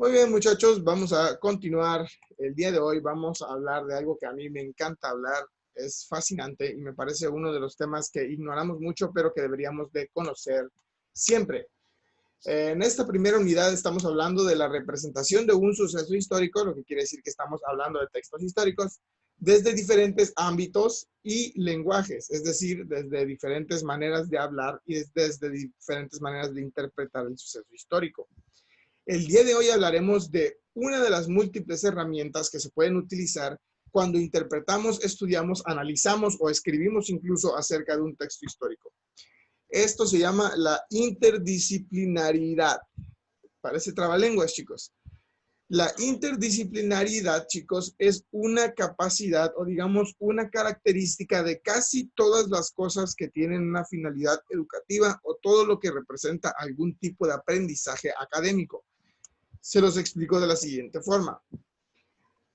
Muy bien, muchachos, vamos a continuar. El día de hoy vamos a hablar de algo que a mí me encanta hablar, es fascinante y me parece uno de los temas que ignoramos mucho, pero que deberíamos de conocer siempre. En esta primera unidad estamos hablando de la representación de un suceso histórico, lo que quiere decir que estamos hablando de textos históricos desde diferentes ámbitos y lenguajes, es decir, desde diferentes maneras de hablar y desde diferentes maneras de interpretar el suceso histórico. El día de hoy hablaremos de una de las múltiples herramientas que se pueden utilizar cuando interpretamos, estudiamos, analizamos o escribimos incluso acerca de un texto histórico. Esto se llama la interdisciplinaridad. Parece trabalenguas, chicos. La interdisciplinaridad, chicos, es una capacidad o digamos una característica de casi todas las cosas que tienen una finalidad educativa o todo lo que representa algún tipo de aprendizaje académico. Se los explico de la siguiente forma.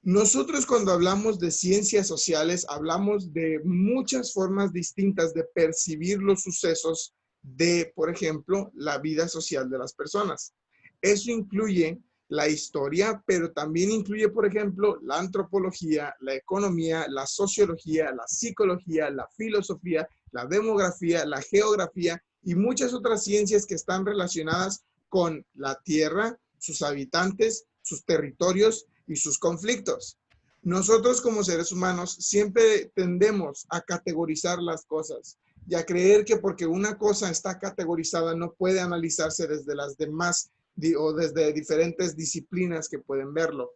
Nosotros cuando hablamos de ciencias sociales, hablamos de muchas formas distintas de percibir los sucesos de, por ejemplo, la vida social de las personas. Eso incluye la historia, pero también incluye, por ejemplo, la antropología, la economía, la sociología, la psicología, la filosofía, la demografía, la geografía y muchas otras ciencias que están relacionadas con la tierra, sus habitantes, sus territorios y sus conflictos. Nosotros como seres humanos siempre tendemos a categorizar las cosas y a creer que porque una cosa está categorizada no puede analizarse desde las demás o desde diferentes disciplinas que pueden verlo.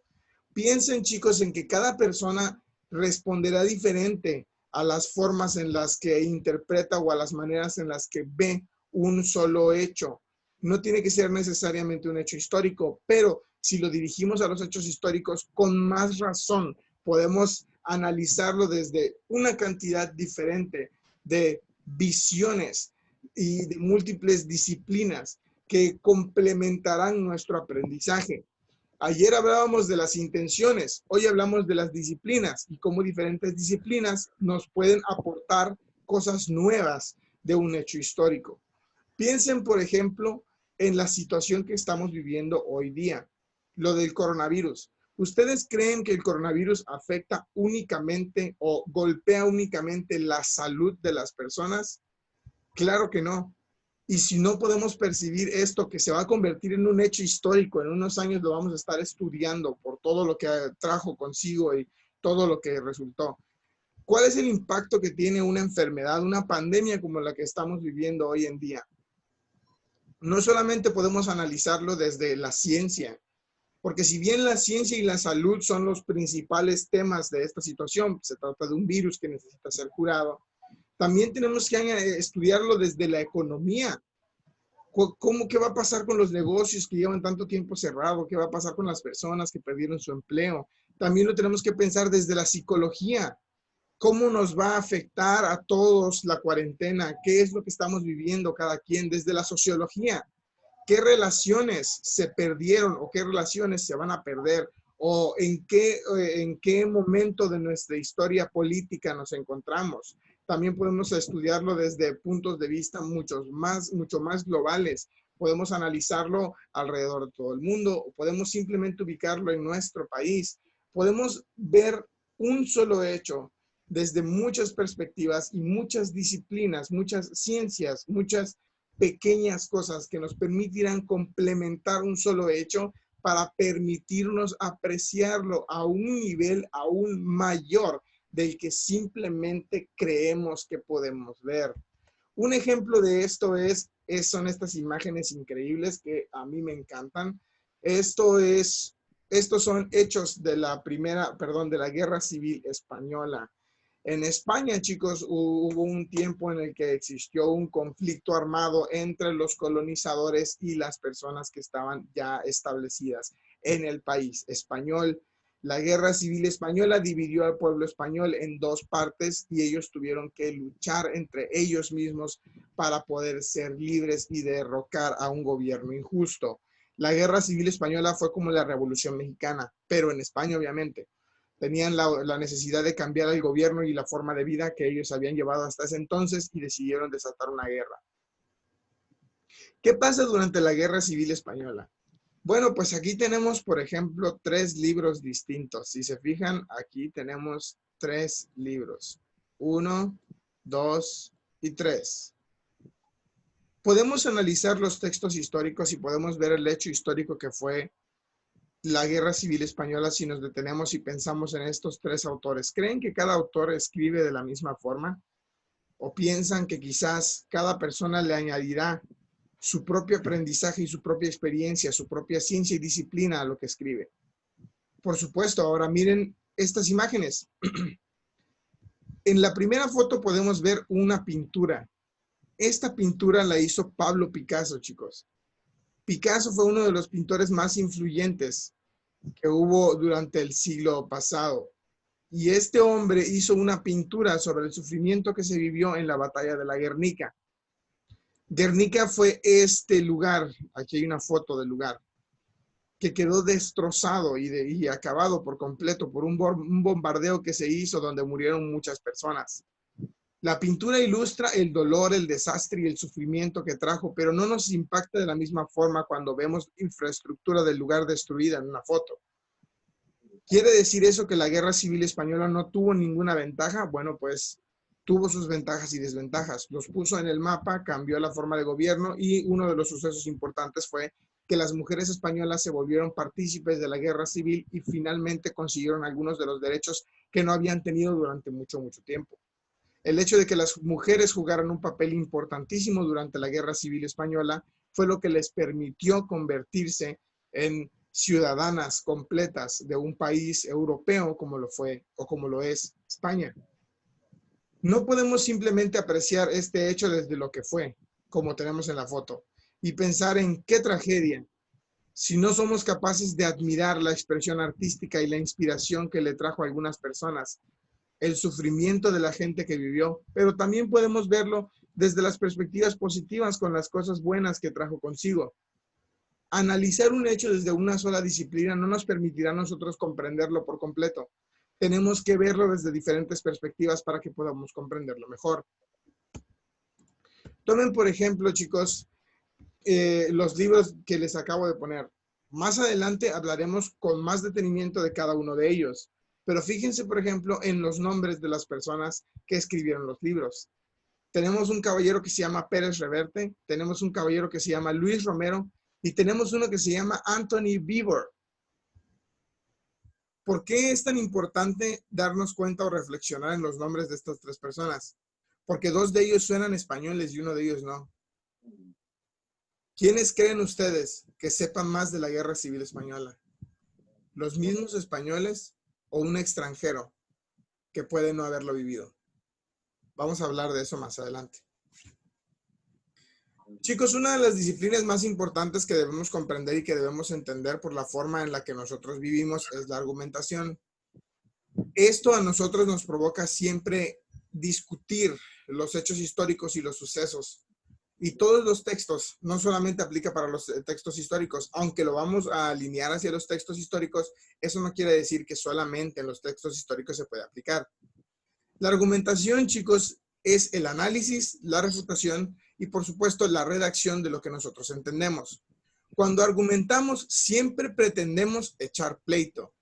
Piensen, chicos, en que cada persona responderá diferente a las formas en las que interpreta o a las maneras en las que ve un solo hecho. No tiene que ser necesariamente un hecho histórico, pero si lo dirigimos a los hechos históricos, con más razón podemos analizarlo desde una cantidad diferente de visiones y de múltiples disciplinas que complementarán nuestro aprendizaje. Ayer hablábamos de las intenciones, hoy hablamos de las disciplinas y cómo diferentes disciplinas nos pueden aportar cosas nuevas de un hecho histórico. Piensen, por ejemplo, en la situación que estamos viviendo hoy día, lo del coronavirus. ¿Ustedes creen que el coronavirus afecta únicamente o golpea únicamente la salud de las personas? Claro que no. Y si no podemos percibir esto que se va a convertir en un hecho histórico, en unos años lo vamos a estar estudiando por todo lo que trajo consigo y todo lo que resultó. ¿Cuál es el impacto que tiene una enfermedad, una pandemia como la que estamos viviendo hoy en día? No solamente podemos analizarlo desde la ciencia, porque si bien la ciencia y la salud son los principales temas de esta situación, se trata de un virus que necesita ser curado, también tenemos que estudiarlo desde la economía. ¿Qué va a pasar con los negocios que llevan tanto tiempo cerrado? ¿Qué va a pasar con las personas que perdieron su empleo? También lo tenemos que pensar desde la psicología. ¿Cómo nos va a afectar a todos la cuarentena? ¿Qué es lo que estamos viviendo cada quien desde la sociología? ¿Qué relaciones se perdieron o qué relaciones se van a perder? ¿O en qué momento de nuestra historia política nos encontramos? También podemos estudiarlo desde puntos de vista mucho más globales. Podemos analizarlo alrededor de todo el mundo o podemos simplemente ubicarlo en nuestro país. Podemos ver un solo hecho desde muchas perspectivas y muchas disciplinas, muchas ciencias, muchas pequeñas cosas que nos permitirán complementar un solo hecho para permitirnos apreciarlo a un nivel aún mayor del que simplemente creemos que podemos ver. Un ejemplo de esto son estas imágenes increíbles que a mí me encantan. Estos son hechos de de la Guerra Civil Española. En España, chicos, hubo un tiempo en el que existió un conflicto armado entre los colonizadores y las personas que estaban ya establecidas en el país español. La Guerra Civil Española dividió al pueblo español en dos partes y ellos tuvieron que luchar entre ellos mismos para poder ser libres y derrocar a un gobierno injusto. La Guerra Civil Española fue como la Revolución Mexicana, pero en España, obviamente. Tenían la necesidad de cambiar el gobierno y la forma de vida que ellos habían llevado hasta ese entonces y decidieron desatar una guerra. ¿Qué pasa durante la Guerra Civil Española? Bueno, pues aquí tenemos, por ejemplo, 3 libros distintos. Si se fijan, aquí tenemos 3 libros. 1, 2 y 3. Podemos analizar los textos históricos y podemos ver el hecho histórico que fue la Guerra Civil Española si nos detenemos y pensamos en estos 3 autores. ¿Creen que cada autor escribe de la misma forma? ¿O piensan que quizás cada persona le añadirá su propio aprendizaje y su propia experiencia, su propia ciencia y disciplina a lo que escribe? Por supuesto, ahora miren estas imágenes. En la primera foto podemos ver una pintura. Esta pintura la hizo Pablo Picasso, chicos. Picasso fue uno de los pintores más influyentes que hubo durante el siglo pasado. Y este hombre hizo una pintura sobre el sufrimiento que se vivió en la batalla de la Guernica. Guernica fue este lugar, aquí hay una foto del lugar, que quedó destrozado y acabado por completo por un bombardeo que se hizo donde murieron muchas personas. La pintura ilustra el dolor, el desastre y el sufrimiento que trajo, pero no nos impacta de la misma forma cuando vemos infraestructura del lugar destruida en una foto. ¿Quiere decir eso que la Guerra Civil Española no tuvo ninguna ventaja? Bueno, pues tuvo sus ventajas y desventajas. Los puso en el mapa, cambió la forma de gobierno y uno de los sucesos importantes fue que las mujeres españolas se volvieron partícipes de la guerra civil y finalmente consiguieron algunos de los derechos que no habían tenido durante mucho tiempo. El hecho de que las mujeres jugaran un papel importantísimo durante la Guerra Civil Española fue lo que les permitió convertirse en ciudadanas completas de un país europeo como lo fue o como lo es España. No podemos simplemente apreciar este hecho desde lo que fue, como tenemos en la foto, y pensar en qué tragedia, si no somos capaces de admirar la expresión artística y la inspiración que le trajo a algunas personas, el sufrimiento de la gente que vivió, pero también podemos verlo desde las perspectivas positivas con las cosas buenas que trajo consigo. Analizar un hecho desde una sola disciplina no nos permitirá a nosotros comprenderlo por completo. Tenemos que verlo desde diferentes perspectivas para que podamos comprenderlo mejor. Tomen, por ejemplo, chicos, los libros que les acabo de poner. Más adelante hablaremos con más detenimiento de cada uno de ellos. Pero fíjense, por ejemplo, en los nombres de las personas que escribieron los libros. Tenemos un caballero que se llama Pérez Reverte, tenemos un caballero que se llama Luis Romero y tenemos uno que se llama Anthony Beevor. ¿Por qué es tan importante darnos cuenta o reflexionar en los nombres de estas 3 personas? Porque 2 de ellos suenan españoles y uno de ellos no. ¿Quiénes creen ustedes que sepan más de la Guerra Civil Española? ¿Los mismos españoles o un extranjero que puede no haberlo vivido? Vamos a hablar de eso más adelante. Chicos, una de las disciplinas más importantes que debemos comprender y que debemos entender por la forma en la que nosotros vivimos es la argumentación. Esto a nosotros nos provoca siempre discutir los hechos históricos y los sucesos. Y todos los textos, no solamente aplica para los textos históricos, aunque lo vamos a alinear hacia los textos históricos, eso no quiere decir que solamente en los textos históricos se puede aplicar. La argumentación, chicos, es el análisis, la refutación y, por supuesto, la redacción de lo que nosotros entendemos. Cuando argumentamos, siempre pretendemos echar pleito.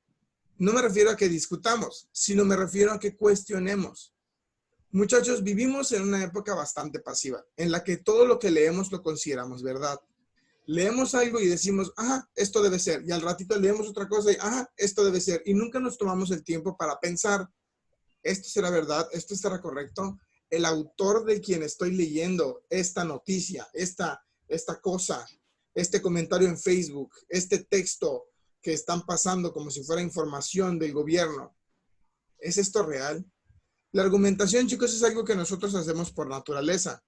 No me refiero a que discutamos, sino me refiero a que cuestionemos. Muchachos, vivimos en una época bastante pasiva, en la que todo lo que leemos lo consideramos verdad. Leemos algo y decimos, ajá, esto debe ser. Y al ratito leemos otra cosa y, ajá, esto debe ser. Y nunca nos tomamos el tiempo para pensar, ¿esto será verdad? ¿Esto estará correcto? El autor de quien estoy leyendo esta noticia, esta cosa, este comentario en Facebook, este texto que están pasando como si fuera información del gobierno, ¿es esto real? La argumentación, chicos, es algo que nosotros hacemos por naturaleza.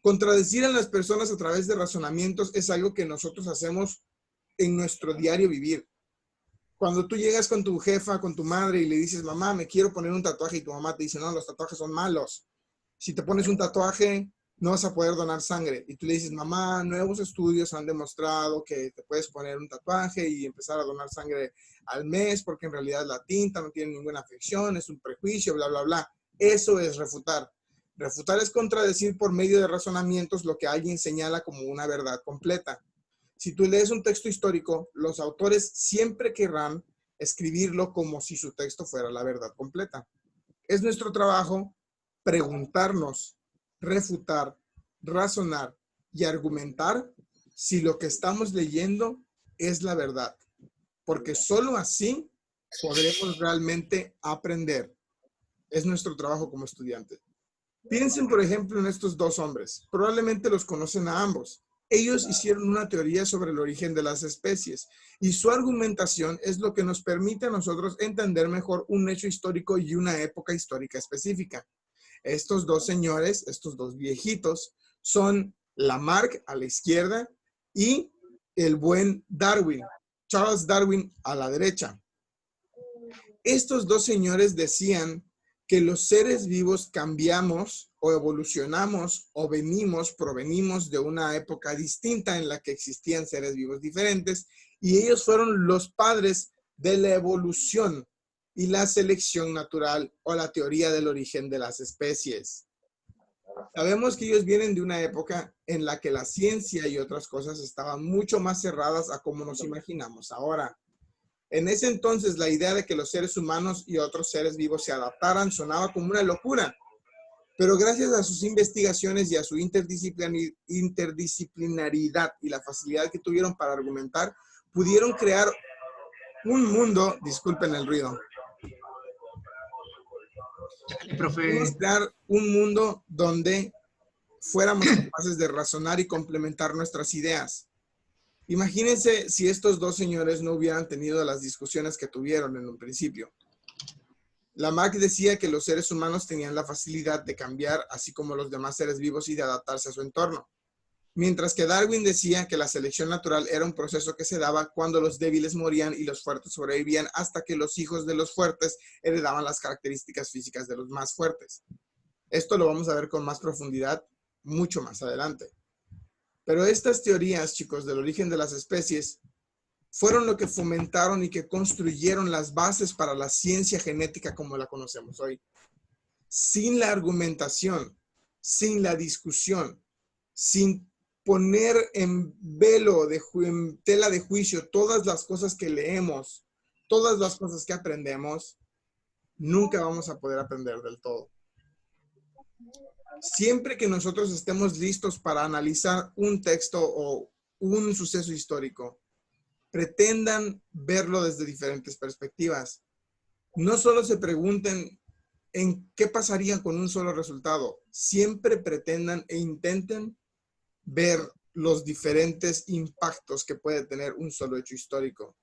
Contradecir a las personas a través de razonamientos es algo que nosotros hacemos en nuestro diario vivir. Cuando tú llegas con tu jefa, con tu madre y le dices, mamá, me quiero poner un tatuaje, y tu mamá te dice, no, los tatuajes son malos. Si te pones un tatuaje, no vas a poder donar sangre. Y tú le dices, mamá, nuevos estudios han demostrado que te puedes poner un tatuaje y empezar a donar sangre al mes, porque en realidad la tinta no tiene ninguna afección, es un prejuicio, bla, bla, bla. Eso es refutar. Refutar es contradecir por medio de razonamientos lo que alguien señala como una verdad completa. Si tú lees un texto histórico, los autores siempre querrán escribirlo como si su texto fuera la verdad completa. Es nuestro trabajo preguntarnos, refutar, razonar y argumentar si lo que estamos leyendo es la verdad, porque solo así podremos realmente aprender. Es nuestro trabajo como estudiantes. Piensen, por ejemplo, en estos dos hombres. Probablemente los conocen a ambos. Ellos hicieron una teoría sobre el origen de las especies y su argumentación es lo que nos permite a nosotros entender mejor un hecho histórico y una época histórica específica. Estos dos señores, estos dos viejitos, son Lamarck a la izquierda y el buen Darwin, Charles Darwin a la derecha. Estos dos señores decían que los seres vivos cambiamos o evolucionamos o provenimos de una época distinta en la que existían seres vivos diferentes y ellos fueron los padres de la evolución y la selección natural o la teoría del origen de las especies. Sabemos que ellos vienen de una época en la que la ciencia y otras cosas estaban mucho más cerradas a como nos imaginamos ahora. En ese entonces, la idea de que los seres humanos y otros seres vivos se adaptaran sonaba como una locura. Pero gracias a sus investigaciones y a su interdisciplinaridad y la facilidad que tuvieron para argumentar, pudieron crear un mundo, disculpen el ruido, Dale, profe. pudimos crear un mundo donde fuéramos capaces de razonar y complementar nuestras ideas. Imagínense si estos dos señores no hubieran tenido las discusiones que tuvieron en un principio. Lamarck decía que los seres humanos tenían la facilidad de cambiar, así como los demás seres vivos, y de adaptarse a su entorno. Mientras que Darwin decía que la selección natural era un proceso que se daba cuando los débiles morían y los fuertes sobrevivían hasta que los hijos de los fuertes heredaban las características físicas de los más fuertes. Esto lo vamos a ver con más profundidad mucho más adelante. Pero estas teorías, chicos, del origen de las especies, fueron lo que fomentaron y que construyeron las bases para la ciencia genética como la conocemos hoy. Sin la argumentación, sin la discusión, sin poner en velo, en tela de juicio todas las cosas que leemos, todas las cosas que aprendemos, nunca vamos a poder aprender del todo. Siempre que nosotros estemos listos para analizar un texto o un suceso histórico, pretendan verlo desde diferentes perspectivas. No solo se pregunten en qué pasaría con un solo resultado. Siempre pretendan e intenten ver los diferentes impactos que puede tener un solo hecho histórico.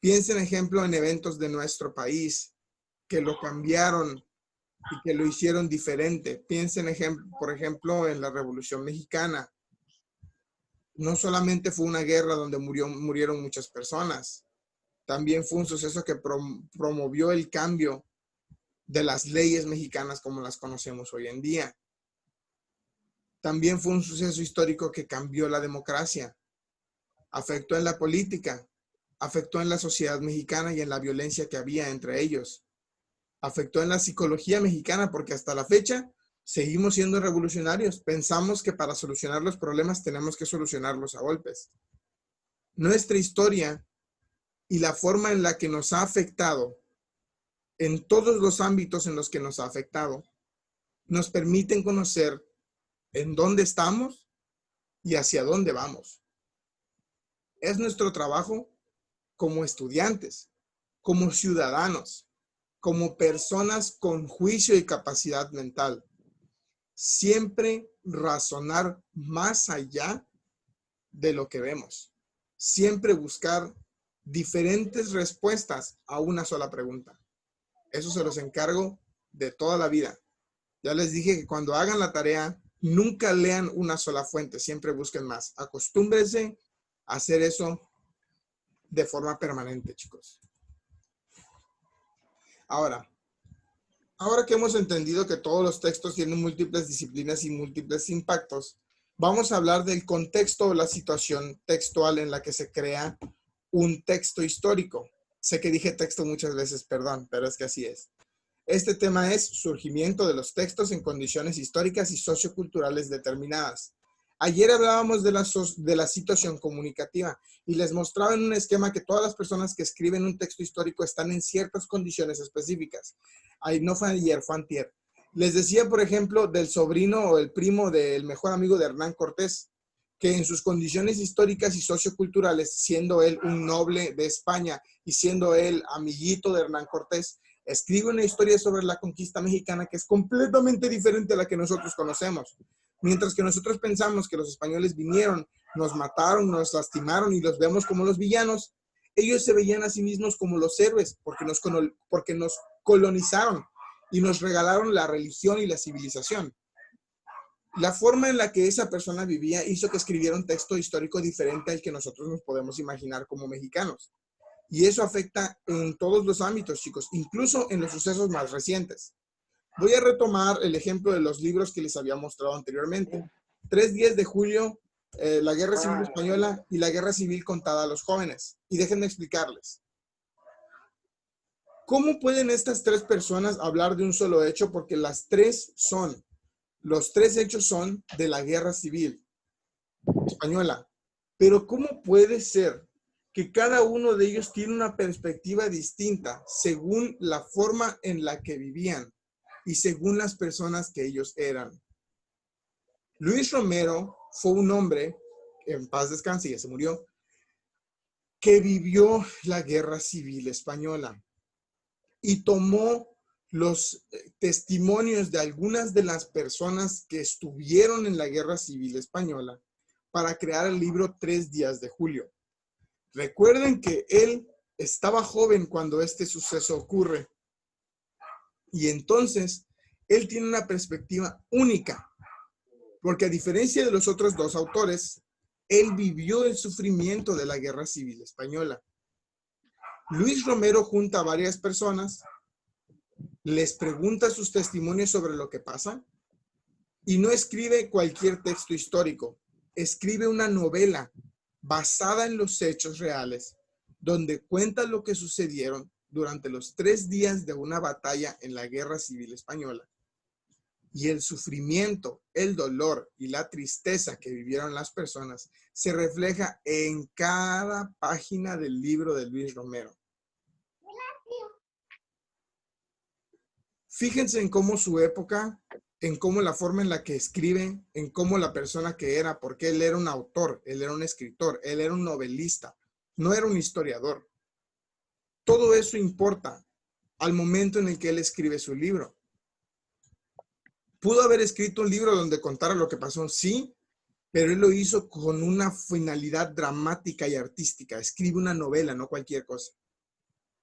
Piensen, ejemplo, en eventos de nuestro país que lo cambiaron y que lo hicieron diferente. Piensen, por ejemplo, en la Revolución Mexicana. No solamente fue una guerra donde murieron muchas personas, también fue un suceso que promovió el cambio de las leyes mexicanas como las conocemos hoy en día. También fue un suceso histórico que cambió la democracia, afectó en la política, afectó en la sociedad mexicana y en la violencia que había entre ellos. Afectó en la psicología mexicana porque hasta la fecha seguimos siendo revolucionarios. Pensamos que para solucionar los problemas tenemos que solucionarlos a golpes. Nuestra historia y la forma en la que nos ha afectado, en todos los ámbitos en los que nos ha afectado, nos permiten conocer en dónde estamos y hacia dónde vamos. Es nuestro trabajo como estudiantes, como ciudadanos, como personas con juicio y capacidad mental, siempre razonar más allá de lo que vemos. Siempre buscar diferentes respuestas a una sola pregunta. Eso se los encargo de toda la vida. Ya les dije que cuando hagan la tarea, nunca lean una sola fuente, siempre busquen más. Acostúmbrense a hacer eso de forma permanente, chicos. Ahora que hemos entendido que todos los textos tienen múltiples disciplinas y múltiples impactos, vamos a hablar del contexto o la situación textual en la que se crea un texto histórico. Sé que dije texto muchas veces, perdón, pero es que así es. Este tema es surgimiento de los textos en condiciones históricas y socioculturales determinadas. Ayer hablábamos de la situación comunicativa y les mostraba en un esquema que todas las personas que escriben un texto histórico están en ciertas condiciones específicas. Ahí no fue ayer, fue antier. Les decía, por ejemplo, del sobrino o el primo del mejor amigo de Hernán Cortés, que en sus condiciones históricas y socioculturales, siendo él un noble de España y siendo él amiguito de Hernán Cortés, escribe una historia sobre la conquista mexicana que es completamente diferente a la que nosotros conocemos. Mientras que nosotros pensamos que los españoles vinieron, nos mataron, nos lastimaron y los vemos como los villanos, ellos se veían a sí mismos como los héroes porque nos colonizaron y nos regalaron la religión y la civilización. La forma en la que esa persona vivía hizo que escribiera un texto histórico diferente al que nosotros nos podemos imaginar como mexicanos. Y eso afecta en todos los ámbitos, chicos, incluso en los sucesos más recientes. Voy a retomar el ejemplo de los libros que les había mostrado anteriormente. 3 días de julio, la Guerra Civil Española y la Guerra Civil contada a los jóvenes. Y déjenme explicarles. ¿Cómo pueden estas 3 personas hablar de un solo hecho? Porque los 3 hechos son de la Guerra Civil Española. Pero ¿cómo puede ser que cada uno de ellos tiene una perspectiva distinta según la forma en la que vivían y según las personas que ellos eran? Luis Romero fue un hombre, en paz descanse, ya se murió, que vivió la Guerra Civil Española y tomó los testimonios de algunas de las personas que estuvieron en la Guerra Civil Española para crear el libro 3 días de julio. Recuerden que él estaba joven cuando este suceso ocurre y entonces él tiene una perspectiva única, porque a diferencia de los otros 2 autores, él vivió el sufrimiento de la Guerra Civil Española. Luis Romero junta a varias personas, les pregunta sus testimonios sobre lo que pasa y no escribe cualquier texto histórico, escribe una novela basada en los hechos reales, donde cuenta lo que sucedieron durante los 3 días de una batalla en la Guerra Civil Española. Y el sufrimiento, el dolor y la tristeza que vivieron las personas se refleja en cada página del libro de Luis Romero. Fíjense en cómo su época, en cómo la forma en la que escribe, en cómo la persona que era, porque él era un autor, él era un escritor, él era un novelista, no era un historiador. Todo eso importa al momento en el que él escribe su libro. ¿Pudo haber escrito un libro donde contara lo que pasó? Sí, pero él lo hizo con una finalidad dramática y artística. Escribe una novela, no cualquier cosa,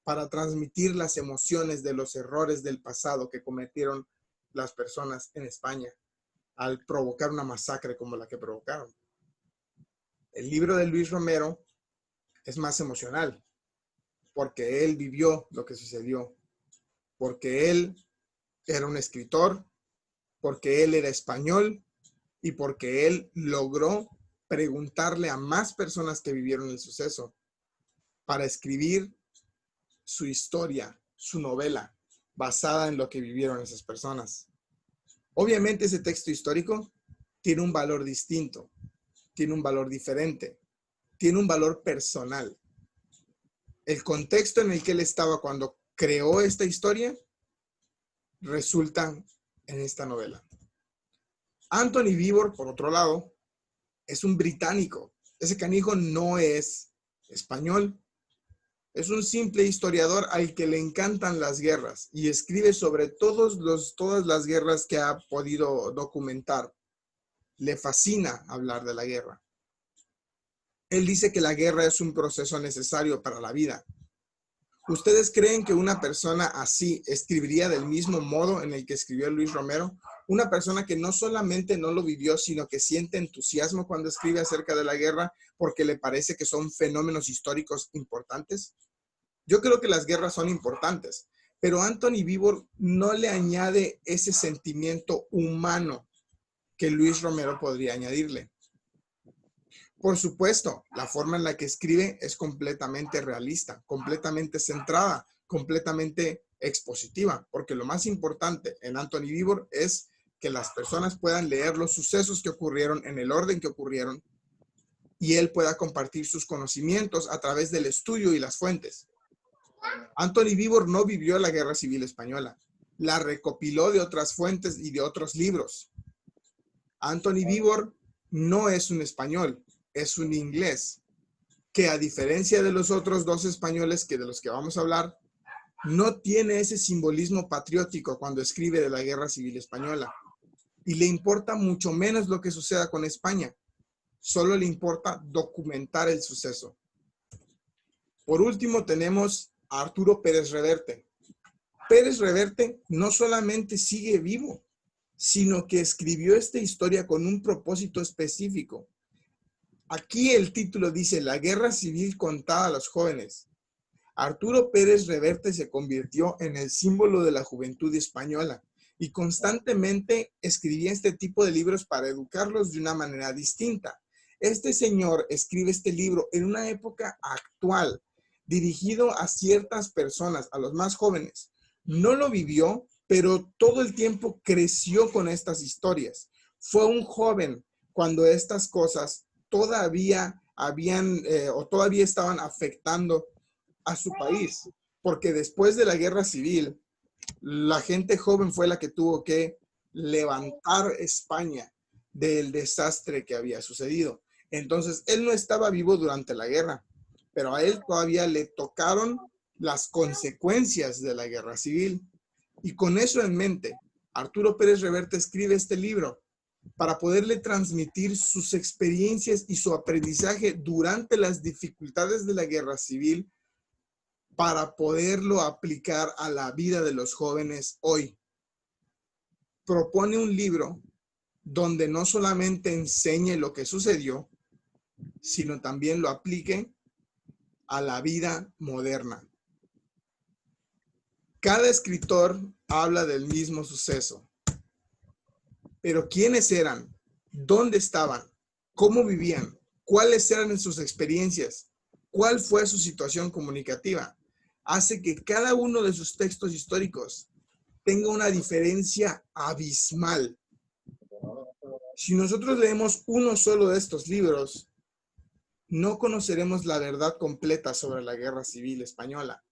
para transmitir las emociones de los errores del pasado que cometieron las personas en España al provocar una masacre como la que provocaron. El libro de Luis Romero es más emocional, porque él vivió lo que sucedió, porque él era un escritor, porque él era español y porque él logró preguntarle a más personas que vivieron el suceso para escribir su historia, su novela, basada en lo que vivieron esas personas. Obviamente ese texto histórico tiene un valor distinto, tiene un valor diferente, tiene un valor personal. El contexto en el que él estaba cuando creó esta historia resulta en esta novela. Anthony Beevor, por otro lado, es un británico. Ese canijo no es español. Es un simple historiador al que le encantan las guerras y escribe sobre todas las guerras que ha podido documentar. Le fascina hablar de la guerra. Él dice que la guerra es un proceso necesario para la vida. ¿Ustedes creen que una persona así escribiría del mismo modo en el que escribió Luis Romero? Una persona que no solamente no lo vivió, sino que siente entusiasmo cuando escribe acerca de la guerra porque le parece que son fenómenos históricos importantes. Yo creo que las guerras son importantes, pero Anthony Beevor no le añade ese sentimiento humano que Luis Romero podría añadirle. Por supuesto, la forma en la que escribe es completamente realista, completamente centrada, completamente expositiva, porque lo más importante en Anthony Beevor es que las personas puedan leer los sucesos que ocurrieron en el orden que ocurrieron y él pueda compartir sus conocimientos a través del estudio y las fuentes. Anthony Beevor no vivió la Guerra Civil Española, la recopiló de otras fuentes y de otros libros. Anthony Beevor no es un español, es un inglés, que a diferencia de los otros dos españoles de los que vamos a hablar, no tiene ese simbolismo patriótico cuando escribe de la Guerra Civil Española. Y le importa mucho menos lo que suceda con España. Solo le importa documentar el suceso. Por último, tenemos a Arturo Pérez Reverte. Pérez Reverte no solamente sigue vivo, sino que escribió esta historia con un propósito específico. Aquí el título dice, La Guerra Civil contada a los jóvenes. Arturo Pérez Reverte se convirtió en el símbolo de la juventud española y constantemente escribía este tipo de libros para educarlos de una manera distinta. Este señor escribe este libro en una época actual, dirigido a ciertas personas, a los más jóvenes. No lo vivió, pero todo el tiempo creció con estas historias. Fue un joven cuando estas cosas todavía todavía estaban afectando a su país, porque después de la guerra civil, la gente joven fue la que tuvo que levantar España del desastre que había sucedido. Entonces, él no estaba vivo durante la guerra, pero a él todavía le tocaron las consecuencias de la guerra civil. Y con eso en mente, Arturo Pérez Reverte escribe este libro para poderle transmitir sus experiencias y su aprendizaje durante las dificultades de la guerra civil para poderlo aplicar a la vida de los jóvenes hoy. Propone un libro donde no solamente enseñe lo que sucedió, sino también lo aplique a la vida moderna. Cada escritor habla del mismo suceso, pero ¿quiénes eran? ¿Dónde estaban? ¿Cómo vivían? ¿Cuáles eran sus experiencias? ¿Cuál fue su situación comunicativa? Hace que cada uno de sus textos históricos tenga una diferencia abismal. Si nosotros leemos uno solo de estos libros, no conoceremos la verdad completa sobre la Guerra Civil Española.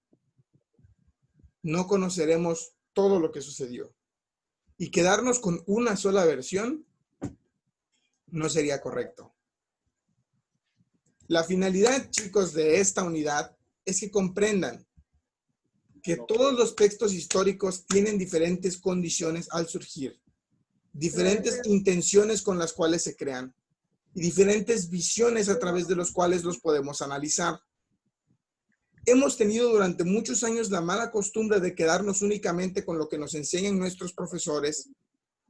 No conoceremos todo lo que sucedió. Y quedarnos con una sola versión no sería correcto. La finalidad, chicos, de esta unidad es que comprendan que todos los textos históricos tienen diferentes condiciones al surgir, diferentes intenciones con las cuales se crean y diferentes visiones a través de los cuales los podemos analizar. Hemos tenido durante muchos años la mala costumbre de quedarnos únicamente con lo que nos enseñan nuestros profesores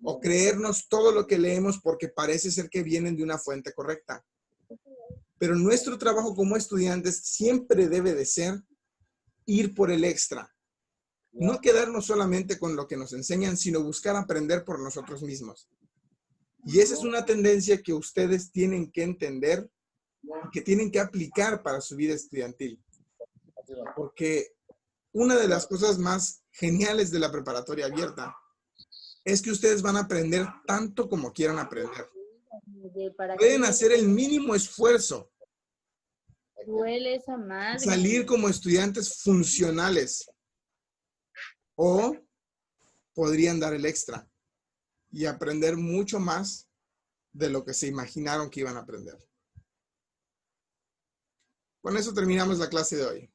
o creernos todo lo que leemos porque parece ser que vienen de una fuente correcta. Pero nuestro trabajo como estudiantes siempre debe de ser ir por el extra. No quedarnos solamente con lo que nos enseñan, sino buscar aprender por nosotros mismos. Y esa es una tendencia que ustedes tienen que entender y que tienen que aplicar para su vida estudiantil. Porque una de las cosas más geniales de la preparatoria abierta es que ustedes van a aprender tanto como quieran aprender. Pueden hacer el mínimo esfuerzo. Salir como estudiantes funcionales. O podrían dar el extra y aprender mucho más de lo que se imaginaron que iban a aprender. Con eso terminamos la clase de hoy.